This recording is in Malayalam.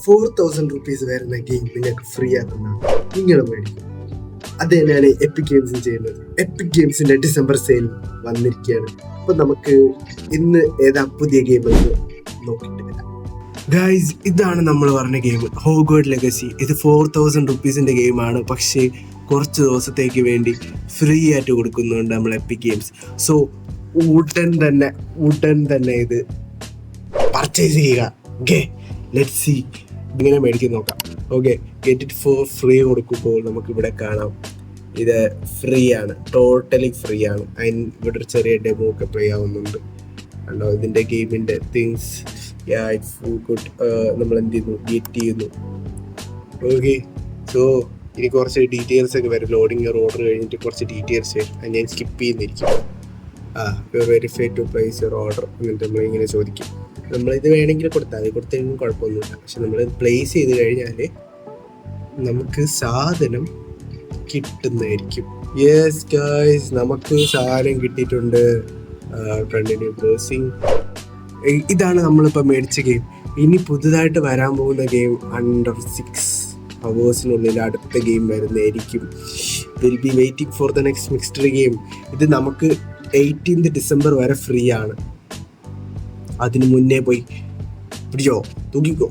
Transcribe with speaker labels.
Speaker 1: ₹4,000 വരുന്ന ഗെയിം നിങ്ങൾക്ക് ഫ്രീ ആക്കുന്ന നിങ്ങൾ മേടിക്കും. അത് തന്നെയാണ് എപ്പിക് ഗെയിംസും ചെയ്യുന്നത്. എപ്പിക് ഗെയിംസിന്റെ ഡിസംബർ സെയിൽ വന്നിരിക്കുകയാണ്. അപ്പൊ നമുക്ക് ഇന്ന് ഏതാ പുതിയ ഗെയിം എന്ന് നോക്കിയിട്ട് വരാം. ഗൈസ്, ഇതാണ് നമ്മൾ പറഞ്ഞ ഗെയിം, ഹോഗ്വാർട്സ് ലെഗസി. ഇത് ₹4,000 ഗെയിമാണ്. പക്ഷേ കുറച്ച് ദിവസത്തേക്ക് വേണ്ടി ഫ്രീ ആയിട്ട് കൊടുക്കുന്നുണ്ട് നമ്മൾ എപ്പിക് ഗെയിംസ്. സോ ഉടൻ തന്നെ ഇത് പർച്ചേസ് ചെയ്യുക. ഓക്കെ, ലെറ്റ്സ് സീ ഇങ്ങനെ മേടിക്കാൻ നോക്കാം. Okay, get it for free കൊടുക്കുമ്പോൾ നമുക്കിവിടെ കാണാം ഇത് ഫ്രീ ആണ്, ടോട്ടലി ഫ്രീ ആണ്. അതിന് ഇവിടെ ഒരു ചെറിയ ഡെമോ ഒക്കെ പ്ലേ ആവുന്നുണ്ട്. കണ്ടോ ഇതിൻ്റെ ഗെയിമിൻ്റെ തിങ്സ്. ഗുഡ്. നമ്മൾ എന്ത് ചെയ്യുന്നു, ഗെറ്റ് ചെയ്യുന്നു. ഓക്കെ, സോ ഇനി കുറച്ച് ഡീറ്റെയിൽസ് ഒക്കെ വരും. ലോഡിങ് ഓർഡർ കഴിഞ്ഞിട്ട് കുറച്ച് ഡീറ്റെയിൽസ് വരും. അത് ഞാൻ സ്കിപ്പ് ചെയ്യുന്നിരിക്കും. Verify to place your order എന്നിട്ട് നമ്മളിങ്ങനെ ചോദിക്കും. നമ്മളിത് വേണമെങ്കിൽ കൊടുത്താൽ മതി, കൊടുത്തതിനും കുഴപ്പമൊന്നുമില്ല. പക്ഷെ നമ്മൾ പ്ലേസ് ചെയ്ത് കഴിഞ്ഞാൽ നമുക്ക് സാധനം കിട്ടുന്നതായിരിക്കും. യെസ് ഗൈസ്, നമുക്ക് സാധനം കിട്ടിയിട്ടുണ്ട്. Continue browsing. ഇതാണ് നമ്മളിപ്പോൾ മേടിച്ച ഗെയിം. ഇനി പുതുതായിട്ട് വരാൻ പോകുന്ന ഗെയിം അണ്ടർ 6 hours അടുത്ത ഗെയിം വരുന്നതായിരിക്കും. Will be waiting for the next mixed game. ഇത് നമുക്ക് 18 December വരെ ഫ്രീ ആണ്. അതിന് മുന്നേ പോയി പിടിച്ചോ, തൂക്കിക്കോ.